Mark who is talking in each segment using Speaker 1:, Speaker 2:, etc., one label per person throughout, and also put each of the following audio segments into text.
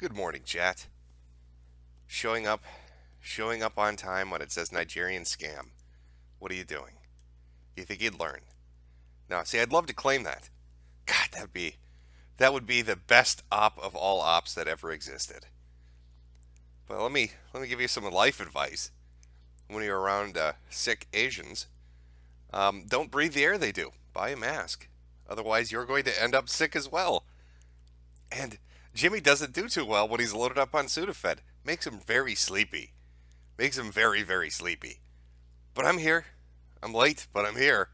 Speaker 1: Good morning, chat. Showing up, showing up on time when it says Nigerian scam. What are you doing? You think you'd learn? No, see, I'd love to claim that. God, that would be the best op of all ops that ever existed. But let me give you some life advice. When you're around sick Asians, don't breathe the air they do. Buy a mask. Otherwise, you're going to end up sick as well. And Jimmy doesn't do too well when he's loaded up on Sudafed. Makes him very sleepy. Makes him very, very sleepy. But I'm here. I'm late, but I'm here.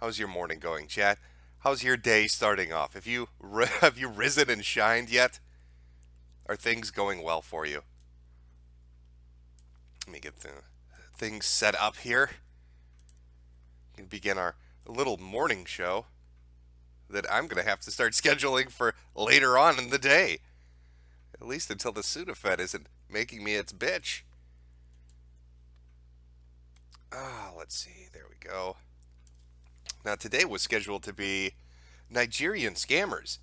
Speaker 1: How's your morning going, chat? How's your day starting off? Have you risen and shined yet? Are things going well for you? Let me get the things set up here. We can begin our little morning show that I'm going to have to start scheduling for later on in the day. At least until the Sudafed isn't making me its bitch. Let's see. There we go. Now, today was scheduled to be Nigerian scammers.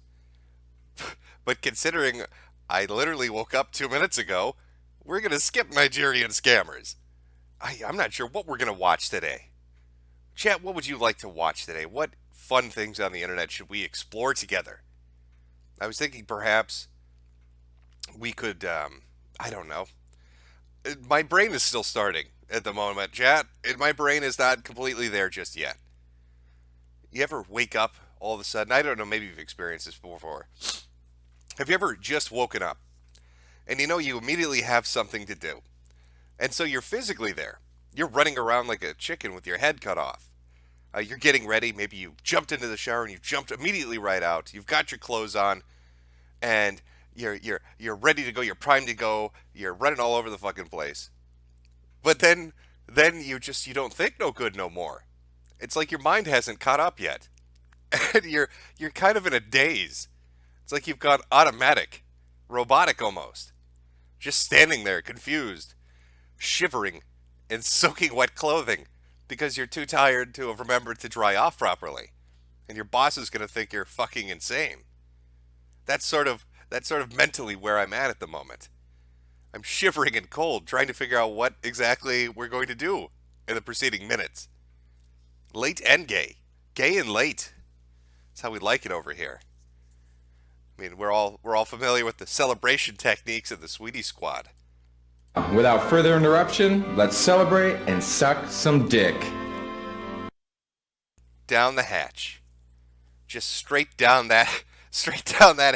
Speaker 1: But considering I literally woke up 2 minutes ago, we're going to skip Nigerian scammers. I'm not sure what we're going to watch today. Chat, what would you like to watch today? What fun things on the internet should we explore together? I was thinking perhaps we could, I don't know. My brain is still starting at the moment, chat. My brain is not completely there just yet. You ever wake up all of a sudden? I don't know, maybe you've experienced this before. Have you ever just woken up and you immediately have something to do? And so you're physically there. You're running around like a chicken with your head cut off. You're getting ready. Maybe you jumped into the shower and you jumped immediately right out. You've got your clothes on, and you're ready to go. You're primed to go. You're running all over the fucking place. But then you don't think no good no more. It's like your mind hasn't caught up yet, and you're kind of in a daze. It's like you've gone automatic, robotic almost, just standing there confused, shivering, and soaking wet clothing because you're too tired to have remembered to dry off properly, and your boss is going to think you're fucking insane. That's sort of mentally where I'm at the moment. I'm shivering and cold, trying to figure out what exactly we're going to do in the preceding minutes. Late and gay and late. That's how we like it over here. I mean, we're all familiar with the celebration techniques of the Sweetie Squad.
Speaker 2: Without further interruption, let's celebrate and suck some dick.
Speaker 1: Down the hatch. Just straight down that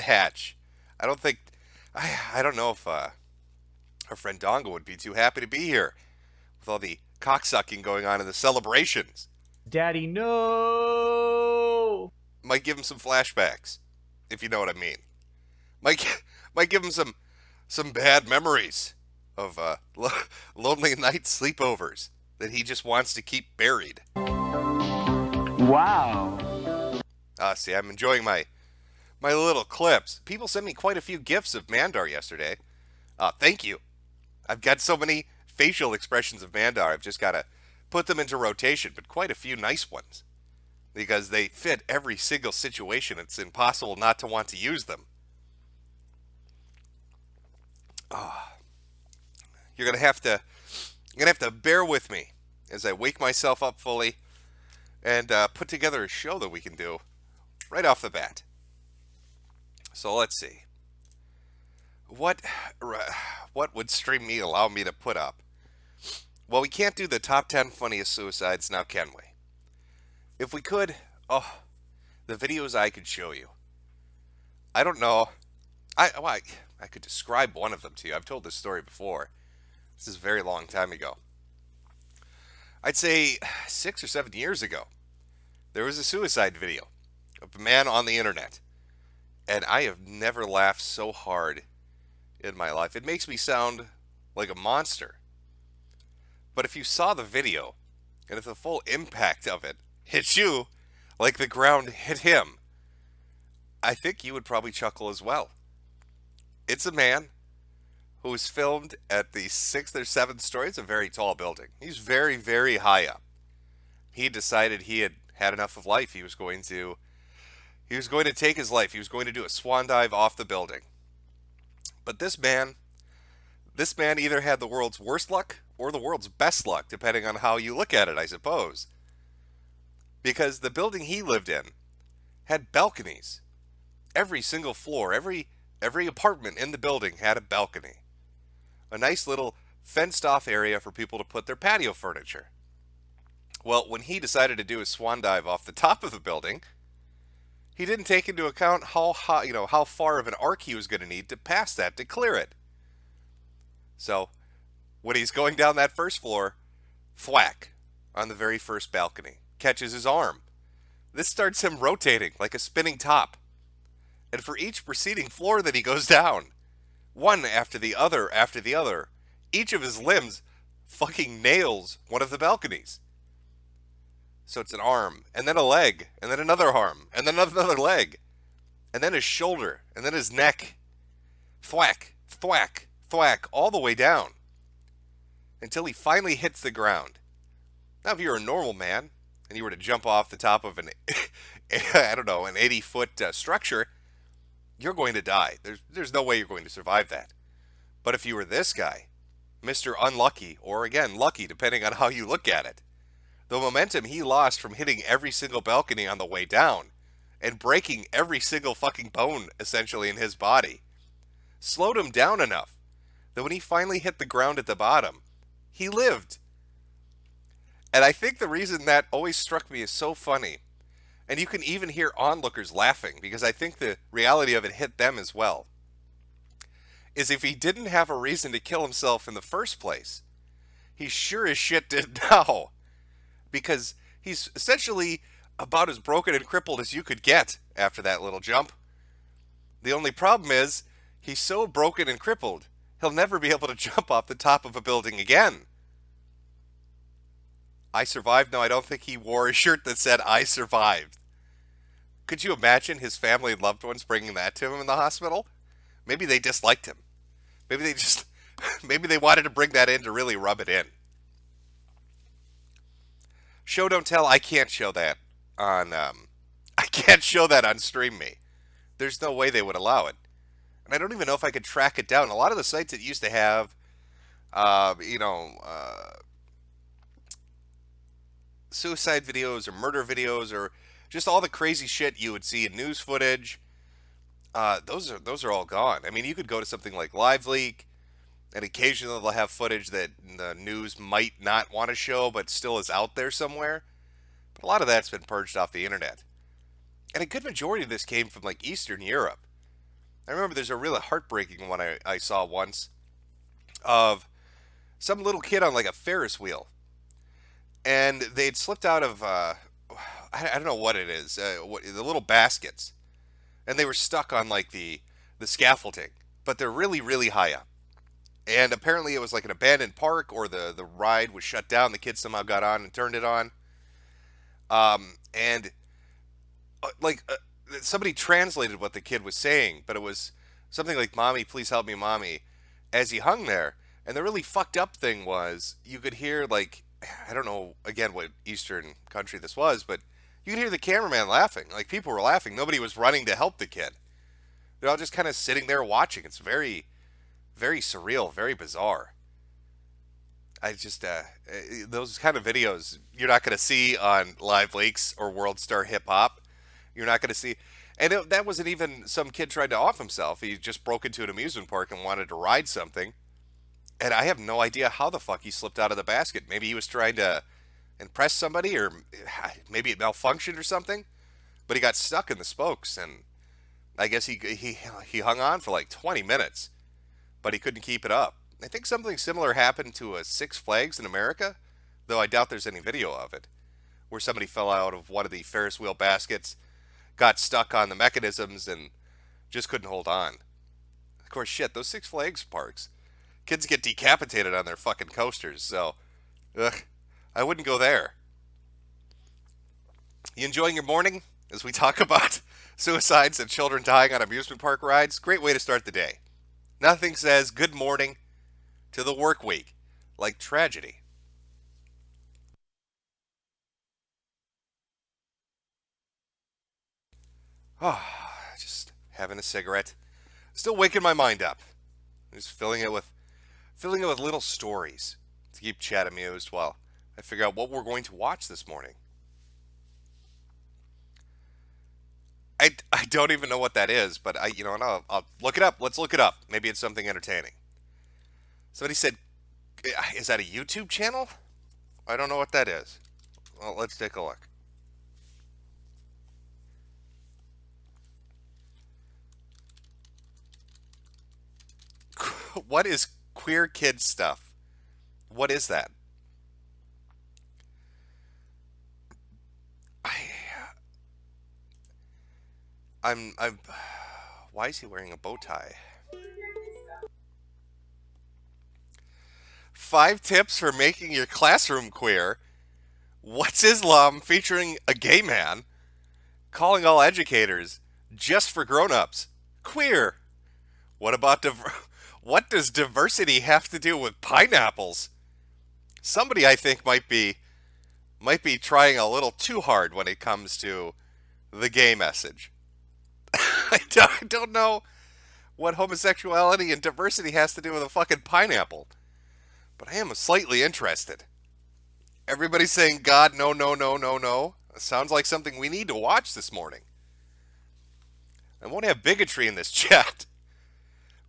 Speaker 1: hatch. I don't know if our friend Dongo would be too happy to be here with all the cocksucking going on in the celebrations.
Speaker 3: Daddy, no!
Speaker 1: Might give him some flashbacks, if you know what I mean. Might give him some bad memories of lonely night sleepovers that he just wants to keep buried.
Speaker 3: Wow.
Speaker 1: See, I'm enjoying my little clips. People sent me quite a few gifs of Mandar yesterday. Thank you. I've got so many facial expressions of Mandar, I've just got to put them into rotation, but quite a few nice ones. Because they fit every single situation. It's impossible not to want to use them. You're gonna have to bear with me as I wake myself up fully and put together a show that we can do right off the bat. So let's see. What would Stream Me allow me to put up? Well, we can't do the top 10 funniest suicides now, can we? If we could, the videos I could show you. I don't know. I could describe one of them to you. I've told this story before. This is a very long time ago. I'd say 6 or 7 years ago, there was a suicide video of a man on the internet. And I have never laughed so hard in my life. It makes me sound like a monster. But if you saw the video, and if the full impact of it hit you like the ground hit him, I think you would probably chuckle as well. It's a man who was filmed at the 6th or 7th story. It's a very tall building. He's very, very high up. He decided he had had enough of life. He was going to take his life. He was going to do a swan dive off the building. But this man either had the world's worst luck or the world's best luck, depending on how you look at it, I suppose. Because the building he lived in had balconies. Every single floor, every apartment in the building had a balcony. A nice little fenced off area for people to put their patio furniture. Well, when he decided to do a swan dive off the top of the building, he didn't take into account how high, how far of an arc he was going to need to pass that to clear it. So, when he's going down that first floor, thwack on the very first balcony, catches his arm. This starts him rotating like a spinning top. And for each preceding floor that he goes down, one after the other, each of his limbs fucking nails one of the balconies. So it's an arm, and then a leg, and then another arm, and then another leg, and then his shoulder, and then his neck. Thwack, thwack, thwack, all the way down. Until he finally hits the ground. Now, if you're a normal man, and you were to jump off the top of an, I don't know, an 80-foot structure, you're going to die. There's no way you're going to survive that. But if you were this guy, Mr. Unlucky, or again, lucky, depending on how you look at it, the momentum he lost from hitting every single balcony on the way down and breaking every single fucking bone, essentially, in his body, slowed him down enough that when he finally hit the ground at the bottom, he lived. And I think the reason that always struck me as so funny, and you can even hear onlookers laughing, because I think the reality of it hit them as well, is if he didn't have a reason to kill himself in the first place, he sure as shit did now. Because he's essentially about as broken and crippled as you could get after that little jump. The only problem is, he's so broken and crippled, he'll never be able to jump off the top of a building again. I survived? No, I don't think he wore a shirt that said, "I survived." Could you imagine his family and loved ones bringing that to him in the hospital? Maybe they disliked him. Maybe they just, maybe they wanted to bring that in to really rub it in. Show don't tell. I can't show that on. I can't show that on Stream Me. There's no way they would allow it, and I don't even know if I could track it down. A lot of the sites that used to have, uh, you know, uh, suicide videos or murder videos or just all the crazy shit you would see in news footage. Those are all gone. I mean, you could go to something like LiveLeak, and occasionally they'll have footage that the news might not want to show, but still is out there somewhere. But a lot of that's been purged off the internet. And a good majority of this came from like Eastern Europe. I remember there's a really heartbreaking one I saw once of some little kid on like a Ferris wheel. And they'd slipped out of, I don't know what it is, the little baskets. And they were stuck on like the scaffolding. But they're really, really high up. And apparently it was like an abandoned park, or the ride was shut down. The kids somehow got on and turned it on. And like somebody translated what the kid was saying, but it was something like, "Mommy, please help me, mommy," as he hung there. And the really fucked up thing was, you could hear like, I don't know again what Eastern country this was, but you could hear the cameraman laughing. Like, people were laughing. Nobody was running to help the kid. They're all just kind of sitting there watching. It's very, very surreal, very bizarre. I just those kind of videos you're not going to see on Live Leaks or World Star Hip Hop. You're not going to see, and that wasn't even some kid tried to off himself. He just broke into an amusement park and wanted to ride something, and I have no idea how the fuck he slipped out of the basket. Maybe he was trying to impress somebody, or maybe it malfunctioned or something. But he got stuck in the spokes, and I guess he hung on for like 20 minutes, but he couldn't keep it up. I think something similar happened to a Six Flags in America, though I doubt there's any video of it, where somebody fell out of one of the Ferris wheel baskets, got stuck on the mechanisms, and just couldn't hold on. Of course, shit, those Six Flags parks, kids get decapitated on their fucking coasters, so, ugh, I wouldn't go there. You enjoying your morning as we talk about suicides and children dying on amusement park rides? Great way to start the day. Nothing says good morning to the work week like tragedy. Oh, just having a cigarette. Still waking my mind up. Just filling it with little stories to keep Chad amused while I figure out what we're going to watch this morning. I don't even know what that is, but I'll look it up. Let's look it up. Maybe it's something entertaining. Somebody said, is that a YouTube channel? I don't know what that is. Well, let's take a look. What is queer kid stuff? What is that? I, I'm. Why is he wearing a bow tie? 5 tips for making your classroom queer. What's Islam featuring a gay man? Calling all educators just for grown-ups. Queer. What about what does diversity have to do with pineapples? Somebody I think might be trying a little too hard when it comes to the gay message. I don't know what homosexuality and diversity has to do with a fucking pineapple, but I am slightly interested. Everybody's saying, God, no, no, no, no, no. Sounds like something we need to watch this morning. I won't have bigotry in this chat.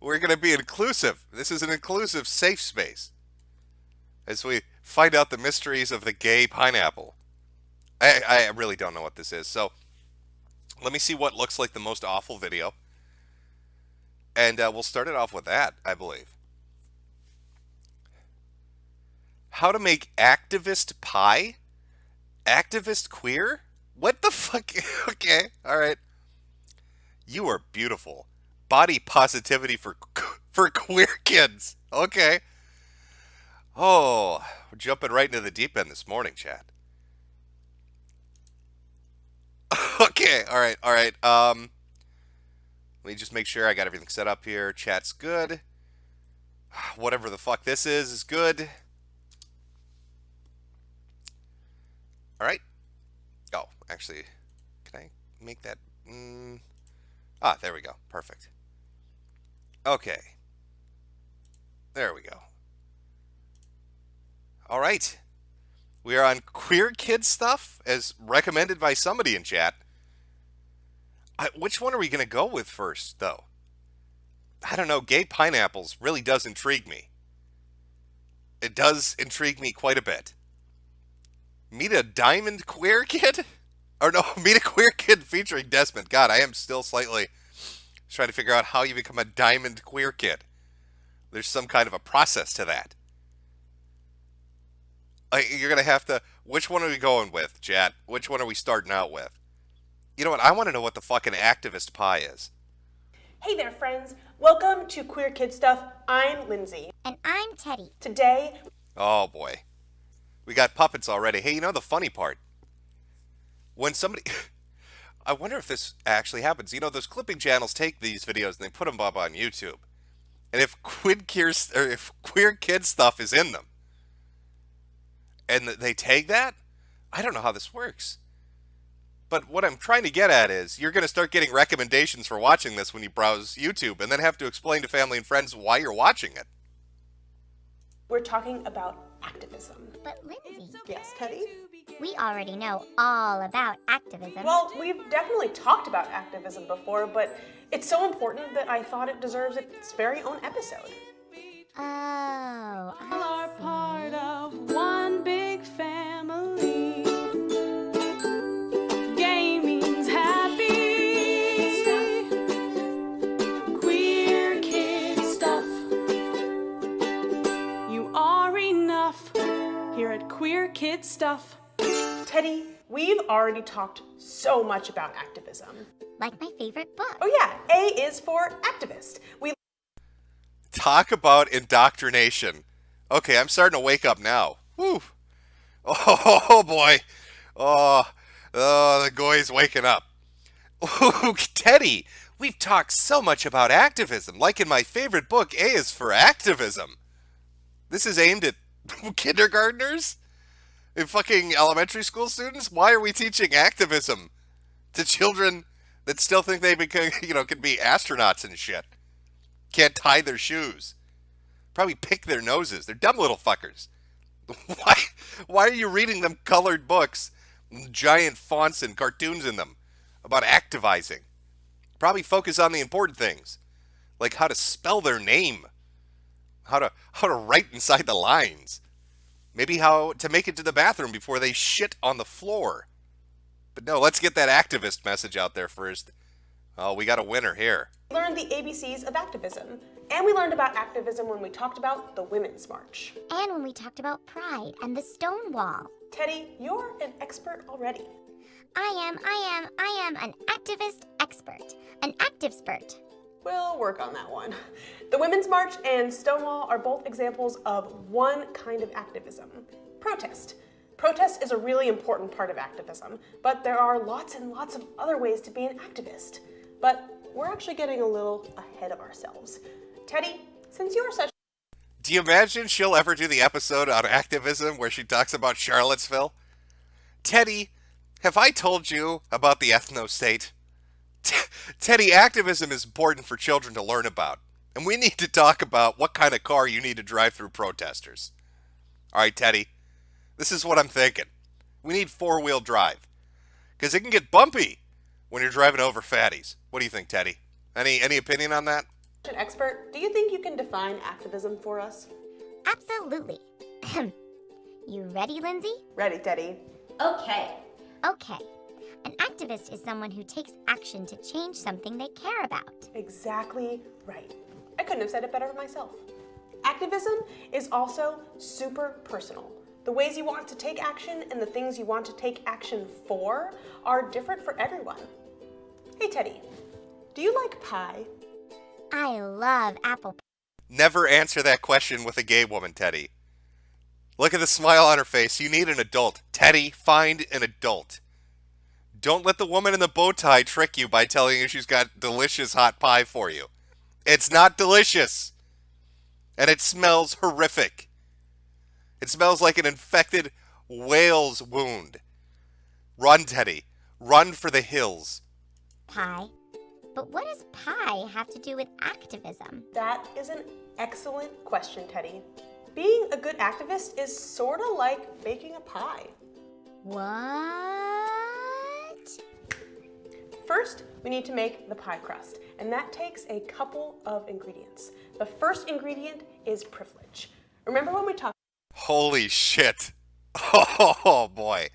Speaker 1: We're going to be inclusive. This is an inclusive, safe space as we find out the mysteries of the gay pineapple. I really don't know what this is. So let me see what looks like the most awful video. And we'll start it off with that, I believe. How to make activist pie? Activist queer? What the fuck? Okay, alright. You are beautiful. Body positivity for queer kids. Okay. Oh, we're jumping right into the deep end this morning, chat. Okay, alright. Let me just make sure I got everything set up here. Chat's good. Whatever the fuck this is good. Alright. Oh, actually, can I make that? There we go. Perfect. Okay. There we go. Alright. We are on queer kid stuff, as recommended by somebody in chat. Which one are we going to go with first, though? I don't know. Gay pineapples really does intrigue me. It does intrigue me quite a bit. Meet a diamond queer kid? Or no, meet a queer kid featuring Desmond. God, I am still slightly trying to figure out how you become a diamond queer kid. There's some kind of a process to that. You're going to have to... Which one are we going with, chat? Which one are we starting out with? You know what? I want to know what the fucking activist pie is.
Speaker 3: Hey there, friends. Welcome to Queer Kid Stuff. I'm Lindsay.
Speaker 4: And I'm Teddy.
Speaker 3: Today...
Speaker 1: Oh, boy. We got puppets already. Hey, you know the funny part? When somebody... I wonder if this actually happens. You know, those clipping channels take these videos and they put them up on YouTube. And if queer kid stuff is in them, and they tag that, I don't know how this works. But what I'm trying to get at is, you're going to start getting recommendations for watching this when you browse YouTube, and then have to explain to family and friends why you're watching it.
Speaker 3: we're talking about activism.
Speaker 4: But Lindsay,
Speaker 3: Yes, Teddy?
Speaker 4: we already know all about activism.
Speaker 3: Well, we've definitely talked about activism before, but it's so important that I thought it deserves its very own episode.
Speaker 4: Oh,
Speaker 5: All
Speaker 4: I
Speaker 5: are
Speaker 4: see.
Speaker 5: part of one big family. Gaming's happy. Queer kid stuff. You are enough here at Queer Kid Stuff.
Speaker 3: Teddy, we've already talked so much about activism.
Speaker 4: Like my favorite book.
Speaker 3: Oh yeah, A is for activist. We
Speaker 1: Talk about indoctrination. Okay, I'm starting to wake up now. Whew. Oh boy. Oh, the goy's waking up. Ooh, Teddy, we've talked so much about activism. Like in my favorite book, A is for activism. This is aimed at kindergartners? And fucking elementary school students? Why are we teaching activism to children that still think they can be astronauts and shit? Can't tie their shoes. Probably pick their noses. They're dumb little fuckers. Why, why are you reading them colored books, giant fonts and cartoons in them about activizing? Probably focus on the important things, like how to spell their name, how to write inside the lines, maybe how to make it to the bathroom before they shit on the floor. But no, let's get that activist message out there first. Oh, we got a winner here.
Speaker 3: We learned the ABCs of activism, and we learned about activism when we talked about the Women's March.
Speaker 4: And when we talked about pride and the stone wall.
Speaker 3: Teddy, you're an expert already.
Speaker 4: I am an activist expert. An active spurt.
Speaker 3: We'll work on that one. The Women's March and Stonewall are both examples of one kind of activism, protest. Protest is a really important part of activism, but there are lots and lots of other ways to be an activist. But we're actually getting a little ahead of ourselves. Teddy, since you are such...
Speaker 1: Do you imagine she'll ever do the episode on activism where she talks about Charlottesville? Teddy, have I told you about the ethno-state? Teddy, activism is important for children to learn about. And we need to talk about what kind of car you need to drive through protesters. All right, Teddy, this is what I'm thinking. We need four-wheel drive. Because it can get bumpy when you're driving over fatties. What do you think, Teddy? Any opinion on that?
Speaker 3: An expert, do you think you can define activism for us?
Speaker 4: Absolutely. You ready, Lindsay?
Speaker 3: Ready, Teddy.
Speaker 4: Okay. An activist is someone who takes action to change something they care about.
Speaker 3: Exactly right. I couldn't have said it better myself. Activism is also super personal. The ways you want to take action and the things you want to take action for are different for everyone. Hey, Teddy, do you like pie?
Speaker 4: I love apple pie.
Speaker 1: Never answer that question with a gay woman, Teddy. Look at the smile on her face. You need an adult. Teddy, find an adult. Don't let the woman in the bow tie trick you by telling you she's got delicious hot pie for you. It's not delicious. And it smells horrific. It smells like an infected whale's wound. Run, Teddy. Run for the hills.
Speaker 4: Pie. But what does pie have to do with activism?
Speaker 3: That is an excellent question, Teddy. Being a good activist is sort of like baking a pie.
Speaker 4: What?
Speaker 3: First, we need to make the pie crust, and that takes a couple of ingredients. The first ingredient is privilege. Remember when we talked
Speaker 1: Holy shit. Oh, boy.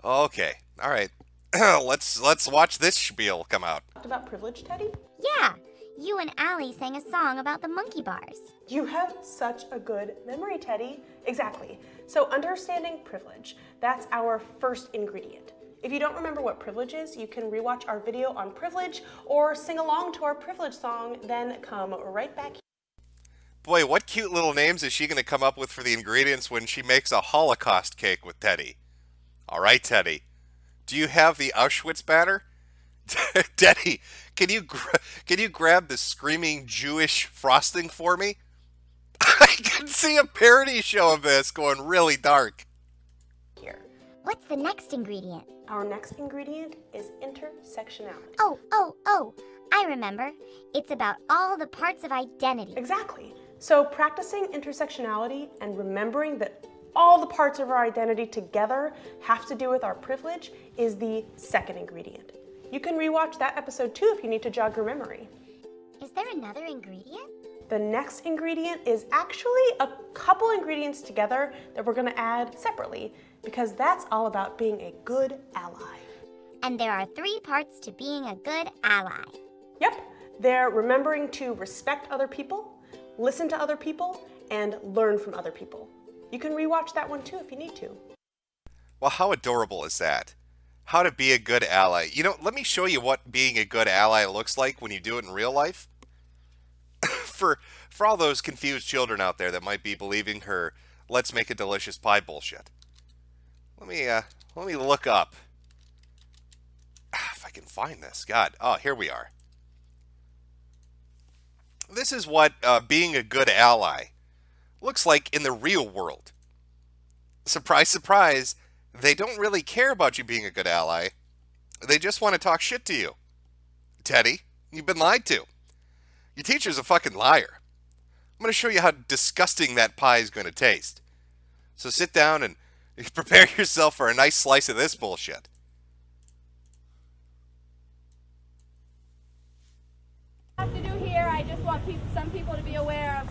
Speaker 1: Okay. All right. Let's watch this spiel come out.
Speaker 3: about privilege, Teddy?
Speaker 4: Yeah, you and Allie sang a song about the monkey bars.
Speaker 3: You have such a good memory, Teddy. Exactly. So understanding privilege, that's our first ingredient. If you don't remember what privilege is, you can rewatch our video on privilege or sing along to our privilege song, then come right back here.
Speaker 1: Boy, what cute little names is she going to come up with for the ingredients when she makes a Holocaust cake with Teddy? All right, Teddy. Do you have the Auschwitz batter? Teddy, can you grab the screaming Jewish frosting for me? I can see a parody show of this going really dark.
Speaker 3: Here.
Speaker 4: What's the next ingredient?
Speaker 3: Our next ingredient is intersectionality.
Speaker 4: Oh, I remember. It's about all the parts of identity.
Speaker 3: Exactly. So practicing intersectionality and remembering that all the parts of our identity together have to do with our privilege is the second ingredient. You can rewatch that episode too if you need to jog your memory.
Speaker 4: Is there another ingredient?
Speaker 3: The next ingredient is actually a couple ingredients together that we're going to add separately because that's all about being a good ally.
Speaker 4: And there are 3 parts to being a good ally.
Speaker 3: Yep, they're remembering to respect other people, listen to other people, and learn from other people. You can rewatch that one too if you need to.
Speaker 1: Well, how adorable is that? How to be a good ally. You know, let me show you what being a good ally looks like when you do it in real life. For all those confused children out there that might be believing her let's make a delicious pie bullshit. Let me look up. If I can find this. God. Oh, here we are. This is what being a good ally looks like in the real world. Surprise, surprise, they don't really care about you being a good ally. They just want to talk shit to you. Teddy, you've been lied to. Your teacher's a fucking liar. I'm going to show you how disgusting that pie is going to taste. So sit down and prepare yourself for a nice slice of this bullshit.
Speaker 6: Have to do here, I just want some people to be aware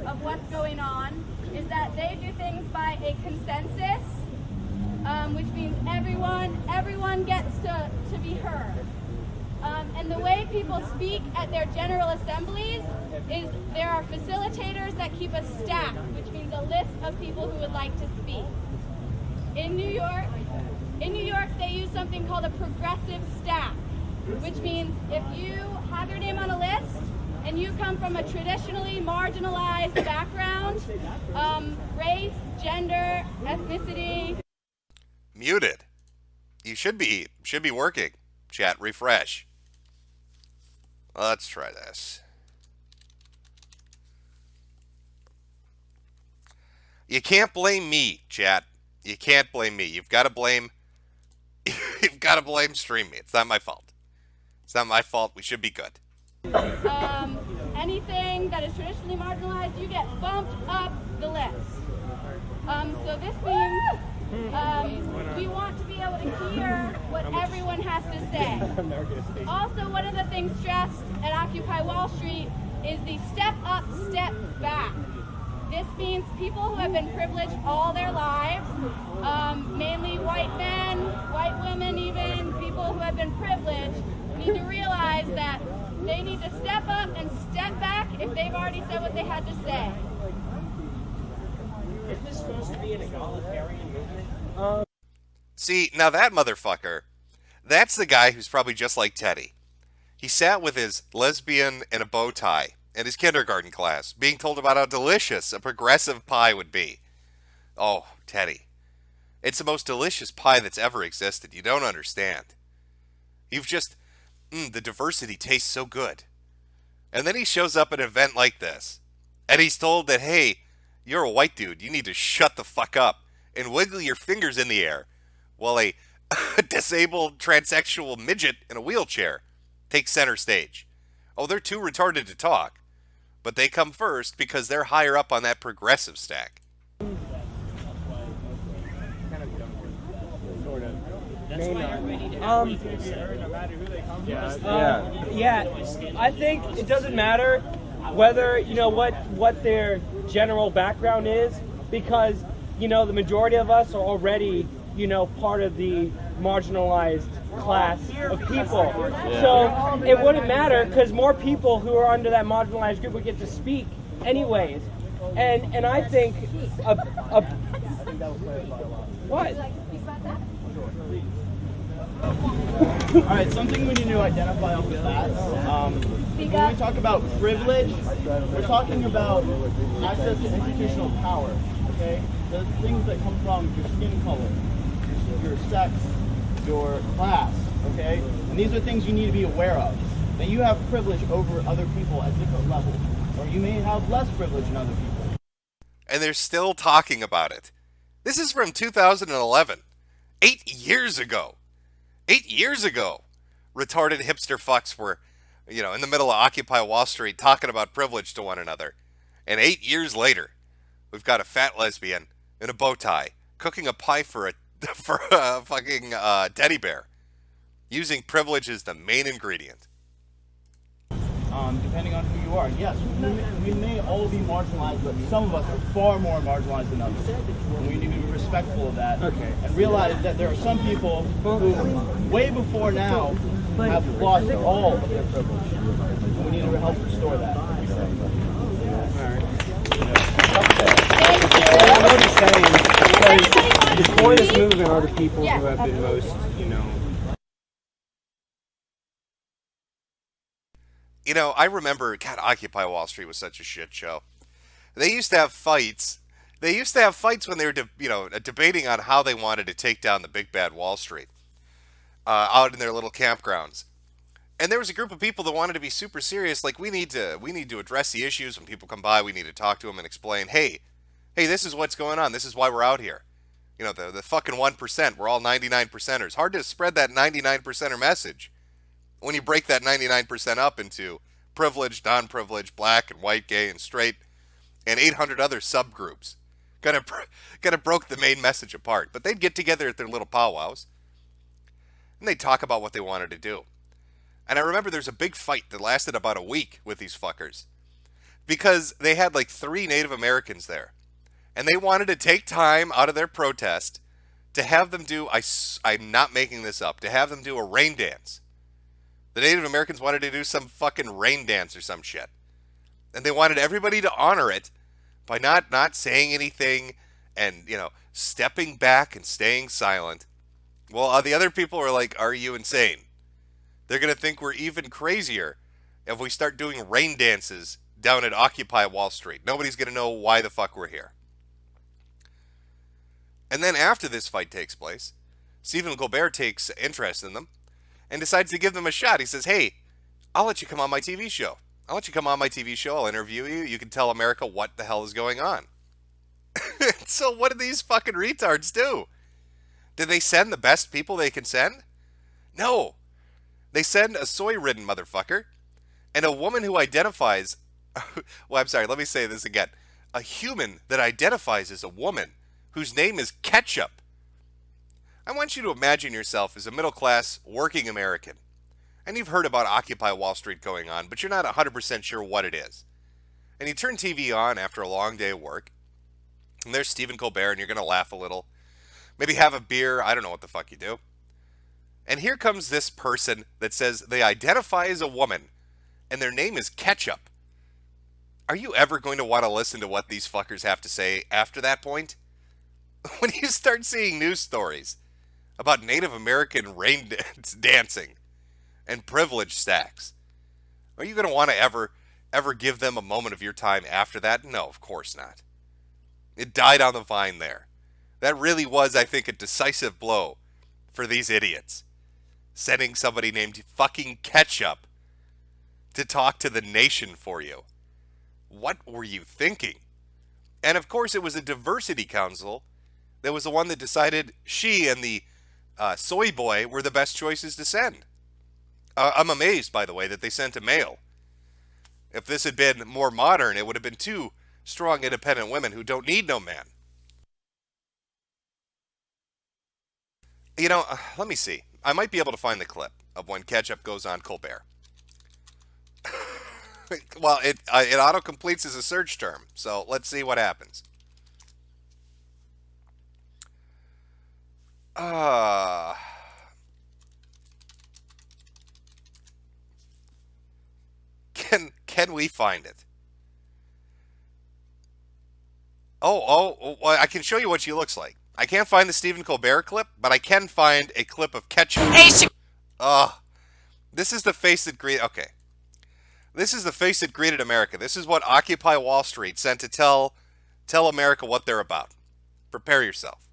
Speaker 6: of what's going on, is that they do things by a consensus, which means everyone gets to be heard. And the way people speak at their general assemblies is there are facilitators that keep a stack, which means a list of people who would like to speak. In New York, they use something called a progressive stack, which means if you have your name on a list and you come from a traditionally marginalized background, race, gender, ethnicity.
Speaker 1: Muted. You should be working. Chat, refresh. Let's try this. You can't blame me, chat. You can't blame me. You've got to blame Stream Me. It's not my fault. It's not my fault. We should be good.
Speaker 6: Anything that is traditionally marginalized, you get bumped up the list. So this means we want to be able to hear what everyone has to say. Also, one of the things stressed at Occupy Wall Street is the step up, step back. This means people who have been privileged all their lives, mainly white men, white women even, people who have been privileged, need to realize that they need to step up and step back if they've already said what they had to say.
Speaker 7: Is this supposed to be an egalitarian movement?
Speaker 1: See, now that motherfucker, that's the guy who's probably just like Teddy. He sat with his lesbian and a bow tie in his kindergarten class, being told about how delicious a progressive pie would be. Oh, Teddy. It's the most delicious pie that's ever existed. You don't understand. You've just... the diversity tastes so good. And then he shows up at an event like this, and he's told that, hey, you're a white dude, you need to shut the fuck up and wiggle your fingers in the air while a disabled transsexual midget in a wheelchair takes center stage. Oh, they're too retarded to talk, but they come first because they're higher up on that progressive stack.
Speaker 7: I think it doesn't matter whether, what their general background is, because, the majority of us are already, part of the marginalized class of people. So it wouldn't matter, because more people who are under that marginalized group would get to speak anyways. And I think what?
Speaker 8: All right, something we need to identify off the bat. When we talk about privilege, we're talking about access to institutional power, okay? The things that come from your skin color, your sex, your class, okay? And these are things you need to be aware of. That you have privilege over other people at different levels, or you may have less privilege than other people.
Speaker 1: And they're still talking about it. This is from 2011. 8 years ago. 8 years ago, retarded hipster fucks were, in the middle of Occupy Wall Street talking about privilege to one another. And 8 years later, we've got a fat lesbian in a bow tie cooking a pie for a fucking teddy bear, using privilege as the main ingredient.
Speaker 8: Depending on who you are, yes, we may all be marginalized, but some of us are far more marginalized than others. And we need to be respectful of that, and realize that there are some people who, way before now, have lost all of their privilege. And we need to help restore that.
Speaker 7: I'm just saying, because the core of this movement are the people who have been most,
Speaker 1: I remember, God, Occupy Wall Street was such a shit show. They used to have fights. They used to have fights when they were, debating on how they wanted to take down the big bad Wall Street out in their little campgrounds. And there was a group of people that wanted to be super serious, like we need to address the issues when people come by. We need to talk to them and explain, hey, this is what's going on. This is why we're out here. The fucking 1%. We're all 99%ers. Hard to spread that 99%er message when you break that 99% up into privileged, non-privileged, black and white, gay and straight, and 800 other subgroups. Kind of broke the main message apart. But they'd get together at their little powwows, and they'd talk about what they wanted to do. And I remember there's a big fight that lasted about a week with these fuckers, because they had like 3 Native Americans there, and they wanted to take time out of their protest to have them do, I'm not making this up, to have them do a rain dance. The Native Americans wanted to do some fucking rain dance or some shit. And they wanted everybody to honor it by not saying anything and, stepping back and staying silent. Well, the other people are like, are you insane? They're going to think we're even crazier if we start doing rain dances down at Occupy Wall Street. Nobody's going to know why the fuck we're here. And then after this fight takes place, Stephen Colbert takes interest in them and decides to give them a shot. He says, hey, I'll let you come on my TV show. I'll interview you. You can tell America what the hell is going on. So what did these fucking retards do? Did they send the best people they can send? No. They send a soy-ridden motherfucker and a woman who identifies... well, I'm sorry, let me say this again. A human that identifies as a woman whose name is Ketchup. I want you to imagine yourself as a middle-class working American. And you've heard about Occupy Wall Street going on, but you're not 100% sure what it is. And you turn TV on after a long day of work, and there's Stephen Colbert, and you're going to laugh a little. Maybe have a beer, I don't know what the fuck you do. And here comes this person that says they identify as a woman, and their name is Ketchup. Are you ever going to want to listen to what these fuckers have to say after that point? When you start seeing news stories about Native American rain dancing and privilege stacks, are you going to want to ever give them a moment of your time after that? No, of course not. It died on the vine there. That really was, I think, a decisive blow for these idiots. Sending somebody named fucking Ketchup to talk to the nation for you. What were you thinking? And of course, it was a diversity council that was the one that decided she and the soy boy were the best choices to send. I'm amazed, by the way, that they sent a male. If this had been more modern, it would have been 2 strong, independent women who don't need no man. Let me see. I might be able to find the clip of when Ketchup goes on Colbert. Well, it auto-completes as a search term, so let's see what happens. Can we find it? Well, I can show you what she looks like. I can't find the Stephen Colbert clip, but I can find a clip of Ketchup. This is the face that greeted... Okay. This is the face that greeted America. This is what Occupy Wall Street sent to tell America what they're about. Prepare yourself.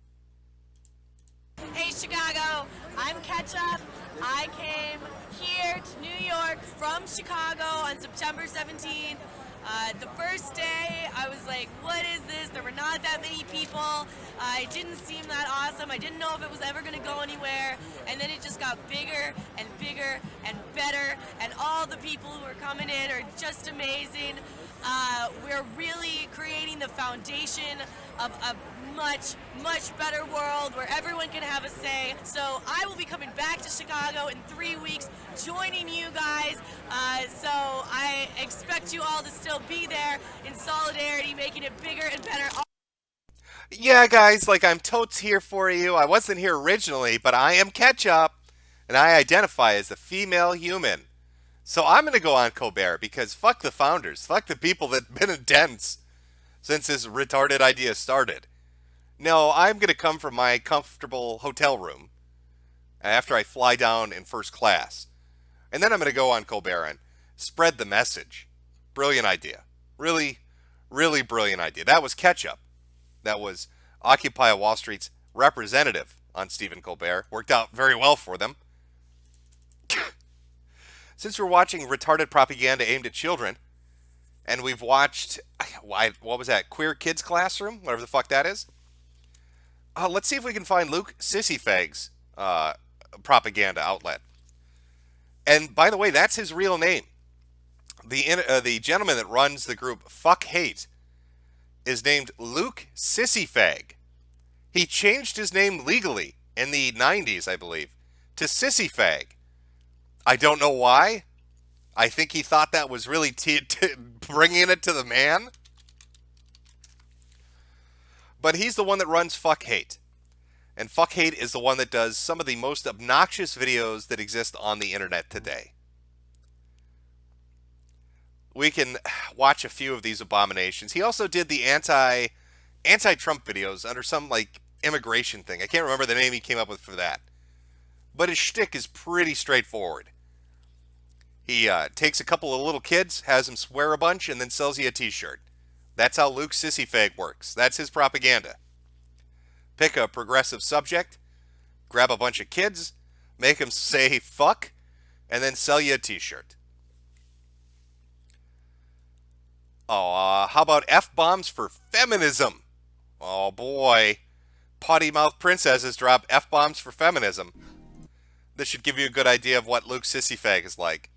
Speaker 9: Hey Chicago, I'm Ketchup. I came here to New York from Chicago on September 17th. The first day, I was like, what is this? There were not that many people. It didn't seem that awesome. I didn't know if it was ever going to go anywhere. And then it just got bigger and bigger and better. And all the people who are coming in are just amazing. We're really creating the foundation of a much, much better world where everyone can have a say. So I will be coming back to Chicago in 3 weeks, joining you guys. So I expect you all to still be there in solidarity, making it bigger and better.
Speaker 1: Yeah, guys, I'm totes here for you. I wasn't here originally, but I am Ketchup, and I identify as a female human. So I'm going to go on Colbert because fuck the founders. Fuck the people that have been in dents since this retarded idea started. No, I'm going to come from my comfortable hotel room after I fly down in first class. And then I'm going to go on Colbert and spread the message. Brilliant idea. Really, really brilliant idea. That was Ketchup. That was Occupy Wall Street's representative on Stephen Colbert. Worked out very well for them. Since we're watching retarded propaganda aimed at children, and we've watched, what was that, Queer Kids Classroom? Whatever the fuck that is. Let's see if we can find Luke Sissyfag's propaganda outlet. And by the way, that's his real name. The gentleman that runs the group Fuck Hate is named Luke Sissyfag. He changed his name legally in the 90s, I believe, to Sissyfag. I don't know why. I think he thought that was really bringing it to the man. But he's the one that runs Fuck Hate. And Fuck Hate is the one that does some of the most obnoxious videos that exist on the internet today. We can watch a few of these abominations. He also did the anti-Trump videos under some like immigration thing. I can't remember the name he came up with for that. But his shtick is pretty straightforward. He takes a couple of little kids, has them swear a bunch, and then sells you a t-shirt. That's how Luke Sissyfag works. That's his propaganda. Pick a progressive subject, grab a bunch of kids, make them say fuck, and then sell you a t-shirt. Oh, how about F-bombs for feminism? Oh boy. Potty mouth princesses drop F-bombs for feminism. This should give you a good idea of what Luke Sissyfag is like.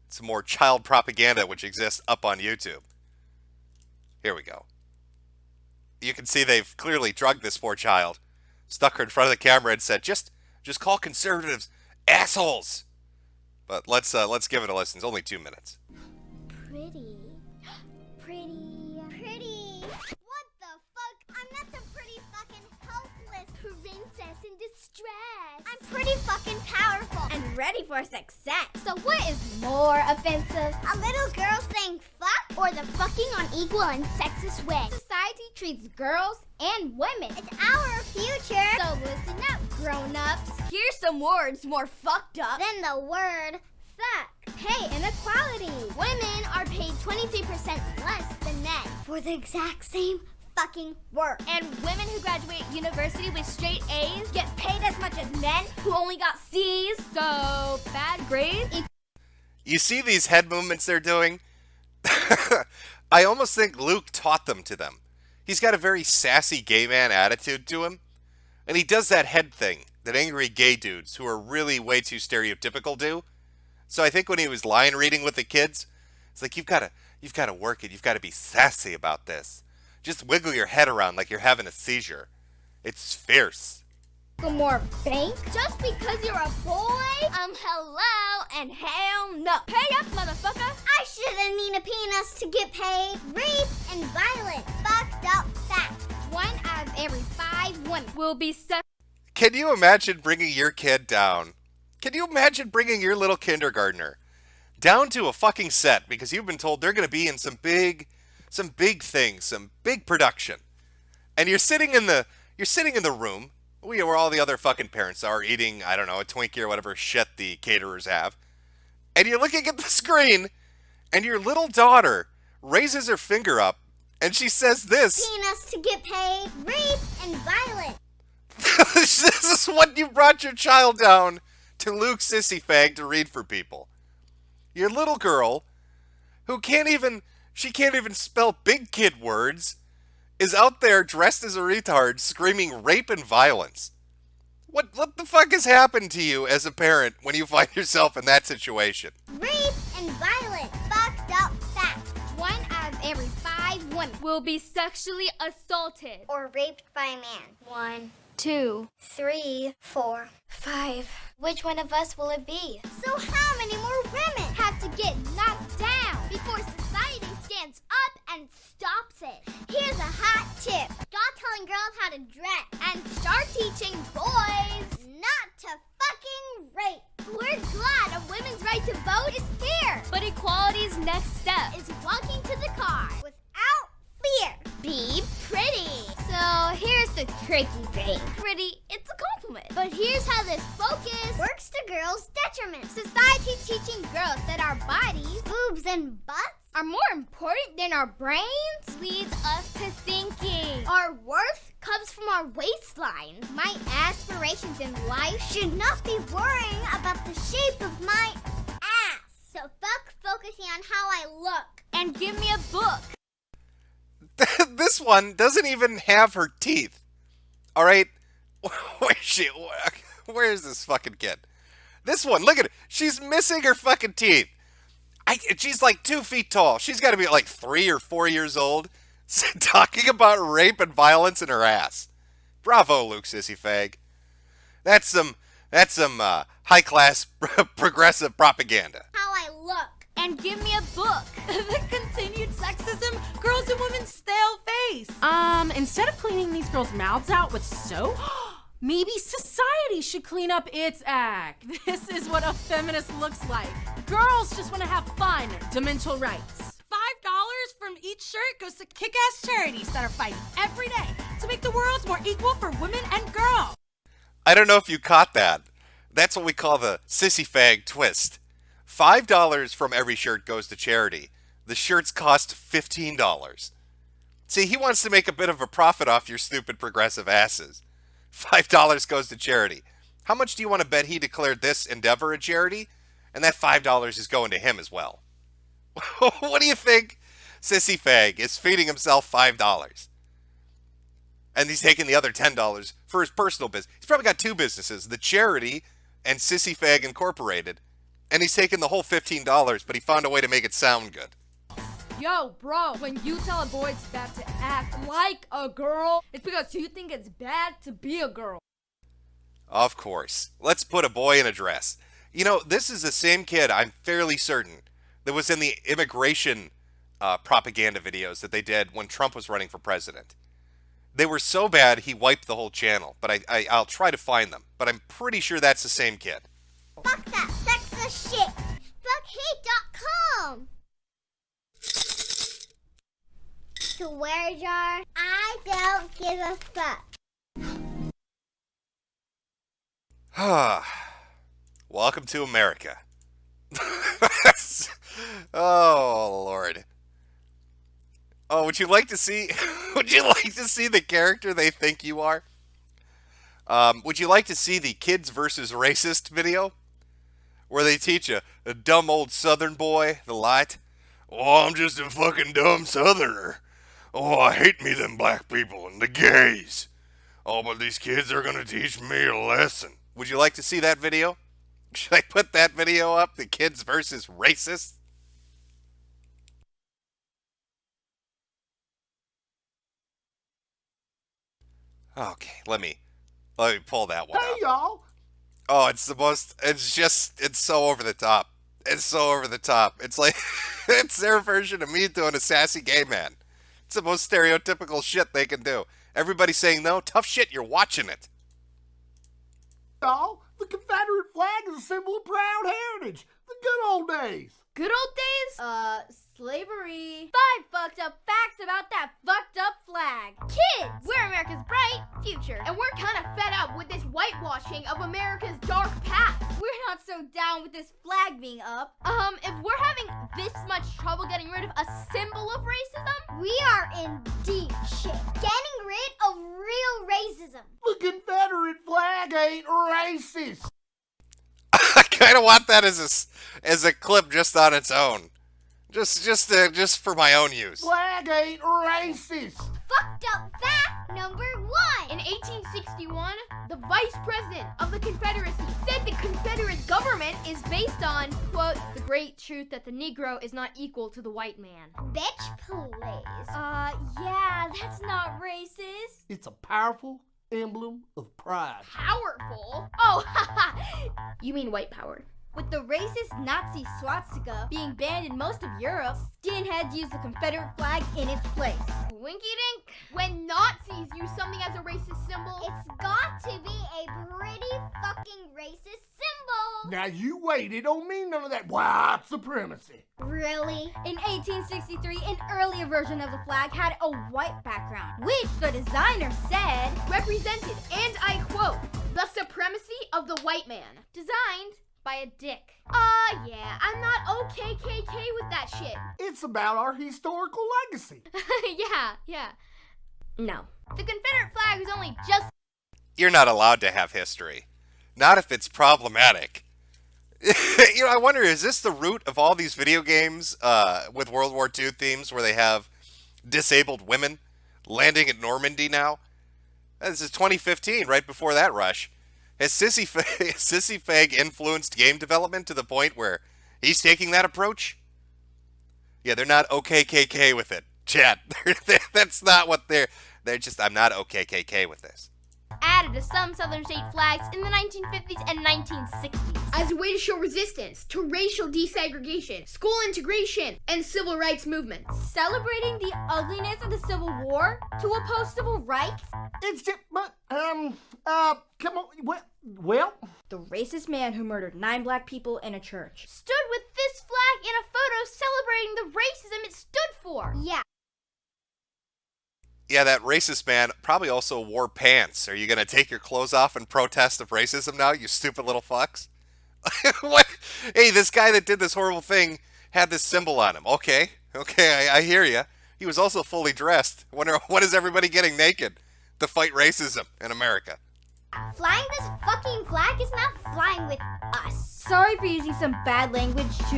Speaker 1: Some more child propaganda which exists up on YouTube. Here we go. You can see they've clearly drugged this poor child. Stuck her in front of the camera and said, just call conservatives assholes. But let's give it a listen. It's only 2 minutes.
Speaker 4: Pretty. Pretty. What the fuck? I'm not some pretty fucking helpless princess in distress. I'm pretty fucking powerful and ready for success. So what is more offensive? A little girl saying fuck or the fucking on equal and sexist way? Society treats girls and women. It's our future. So listen up, grown-ups. Here's some words more fucked up than the word fuck. Pay inequality. Women are paid 23% less than men for the exact same fucking work. And women who graduate university with straight A's get paid as much as men who only got C's. So bad grades.
Speaker 1: You see these head movements they're doing? I almost think Luke taught them to them. He's got a very sassy gay man attitude to him. And he does that head thing that angry gay dudes who are really way too stereotypical do. So I think when he was line reading with the kids, it's like, you've got to work it. You've got to be sassy about this. Just wiggle your head around like you're having a seizure. It's fierce.
Speaker 4: More bank just because you're a boy? Hello and hell no. Pay up, motherfucker. I shouldn't need a penis to get paid. Rape and violent, fucked up facts. 1 out of every 5 women will be sucked.
Speaker 1: Can you imagine bringing your kid down? Can you imagine bringing your little kindergartner down to a fucking set because you've been told they're going to be in some big things, some big production, and you're sitting in the room where all the other fucking parents are eating, I don't know, a Twinkie or whatever shit the caterers have, and you're looking at the screen, and your little daughter raises her finger up, and she says this:
Speaker 4: penis to get paid, rape and violent.
Speaker 1: This is what you brought your child down to Luke Sissyfag to read for people. Your little girl, who can't even spell big kid words, is out there dressed as a retard screaming rape and violence. What the fuck has happened to you as a parent when you find yourself in that situation?
Speaker 4: Rape and violent, fucked up facts. 1 out of every 5 women will be sexually assaulted or raped by a man. 1, 2, 3, 4, 5. Which one of us will it be? So how many more women have to get knocked down before society stands up and stops it? Here's a hot tip. Stop telling girls how to dress and start teaching boys not to fucking rape. We're glad a women's right to vote is here. But equality's next step is walking to the car without fear. Be pretty. So here's the tricky thing. Pretty, it's a compliment. But here's how this focus works to girls' detriment. Society teaching girls that our bodies, boobs and butts, are more important than our brains leads us to thinking our worth comes from our waistlines. My aspirations in life should not be worrying about the shape of my ass. So fuck focusing on how I look and give me a book.
Speaker 1: This one doesn't even have her teeth. All right, where is this fucking kid? This one, look at it. She's missing her fucking teeth. She's like 2 feet tall. She's got to be like 3 or 4 years old, talking about rape and violence in her ass. Bravo, Luke Sissy Fag. That's some high class progressive propaganda.
Speaker 4: How I look.
Speaker 10: And give me a book. The continued sexism, girls and women's stale face.
Speaker 5: Instead of cleaning these girls' mouths out with soap, maybe society should clean up its act. This is what a feminist looks like. Girls just want to have fun, dimensional rights. $5 from each shirt goes to kick-ass charities that are fighting every day to make the world more equal for women and girls.
Speaker 1: I don't know if you caught that. That's what we call the Sissy Fag twist. $5 from every shirt goes to charity. The shirts cost $15. See, he wants to make a bit of a profit off your stupid progressive asses. $5 goes to charity. How much do you want to bet he declared this endeavor a charity? And that $5 is going to him as well. What do you think? Sissy Fag is feeding himself $5. And he's taking the other $10 for his personal business. He's probably got 2 businesses, the charity and Sissy Fag Incorporated. And he's taking the whole $15, but he found a way to make it sound good.
Speaker 10: Yo, bro, when you tell a boy it's bad to act like a girl, it's because you think it's bad to be a girl.
Speaker 1: Of course. Let's put a boy in a dress. You know, this is the same kid, I'm fairly certain, that was in the immigration propaganda videos that they did when Trump was running for president. They were so bad, he wiped the whole channel. But I'll try to find them. But I'm pretty sure that's the same kid.
Speaker 4: Fuck that sexist shit. Fuckhate.com. Swear jar. I don't give a fuck.
Speaker 1: Welcome to America. Oh Lord. Oh, would you like to see? Would you like to see the character they think you are? Would you like to see the kids versus racist video, where they teach a dumb old Southern boy the light? Oh, I'm just a fucking dumb Southerner. Oh, I hate me them black people and the gays. Oh, but these kids are gonna teach me a lesson. Would you like to see that video? Should I put that video up? The kids versus racist? Okay, let me pull that one up.
Speaker 8: Y'all.
Speaker 1: Oh, it's so over the top. It's so over the top. It's like, it's their version of me doing a sassy gay man. It's the most stereotypical shit they can do. Everybody saying no, tough shit, you're watching it.
Speaker 8: Y'all, the Confederate flag is a symbol of proud heritage. The good old days.
Speaker 10: Good old days? Slavery. 5 fucked up facts about that fucked up flag. Kids, we're America's bright future. And we're kind of fed up with this whitewashing of America's dark past. We're not so down with this flag being up. If we're having this much trouble getting rid of a symbol of racism,
Speaker 4: We are in deep shit. Getting rid of real racism.
Speaker 8: The Confederate flag ain't racist.
Speaker 1: I kind of want that as a clip just on its own. Just for my own use.
Speaker 8: Flag ain't racist.
Speaker 4: Fucked up fact number 1.
Speaker 10: in 1861, the vice president of the Confederacy said the Confederate government is based on, quote, the great truth that the Negro is not equal to the white man.
Speaker 4: Bitch, please.
Speaker 10: Yeah, that's not racist.
Speaker 8: It's a powerful emblem of pride.
Speaker 10: Powerful? Oh, haha. You mean white power.
Speaker 4: With the racist Nazi swastika being banned in most of Europe, skinheads use the Confederate flag in its place.
Speaker 10: Winky dink? When Nazis use something as a racist symbol,
Speaker 4: It's got to be a pretty fucking racist symbol.
Speaker 8: Now you wait, it don't mean none of that white supremacy.
Speaker 4: Really?
Speaker 10: in 1863, an earlier version of the flag had a white background, which the designer said represented, and I quote, the supremacy of the white man. Designed by a dick. Yeah, I'm not OKKK with that shit.
Speaker 8: It's about our historical legacy.
Speaker 10: Yeah. No. The Confederate flag was only just...
Speaker 1: You're not allowed to have history. Not if it's problematic. You know, I wonder, is this the root of all these video games with World War II themes where they have disabled women landing at Normandy now? This is 2015, right before that rush. Has Sissy Fag influenced game development to the point where he's taking that approach? Yeah, they're not OKKK with it, chat. That's not what they're just. I'm not OKKK with this.
Speaker 10: Added to some southern state flags in the 1950s and 1960s as a way to show resistance to racial desegregation, school integration, and civil rights movements. Celebrating the ugliness of the Civil War to oppose civil rights?
Speaker 11: It's just, come on, well?
Speaker 12: The racist man who murdered 9 black people in a church
Speaker 10: Stood with this flag in a photo celebrating the racism it stood for.
Speaker 4: Yeah.
Speaker 1: Yeah, that racist man probably also wore pants. Are you going to take your clothes off and protest of racism now, you stupid little fucks? What? Hey, this guy that did this horrible thing had this symbol on him. Okay, I hear you. He was also fully dressed. Wonder when is everybody getting naked to fight racism in America?
Speaker 4: Flying this fucking flag is not flying with us.
Speaker 12: Sorry for using some bad language to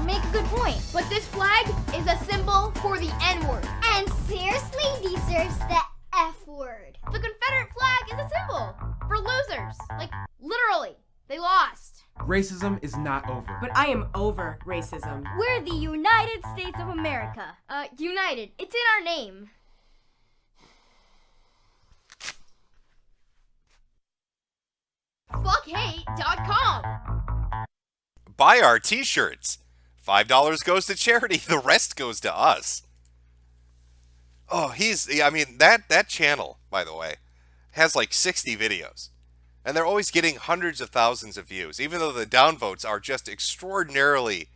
Speaker 12: make a good point.
Speaker 10: But this flag is a symbol for the N-word.
Speaker 4: And seriously deserves the F word.
Speaker 10: The Confederate flag is a symbol for losers. Like, literally, they lost.
Speaker 13: Racism is not over.
Speaker 5: But I am over racism.
Speaker 12: We're the United States of America.
Speaker 10: United. It's in our name. FuckHate.com.
Speaker 1: Buy our t-shirts. $5 goes to charity. The rest goes to us. Oh, that channel, by the way, has like 60 videos. And they're always getting hundreds of thousands of views, even though the downvotes are just extraordinarily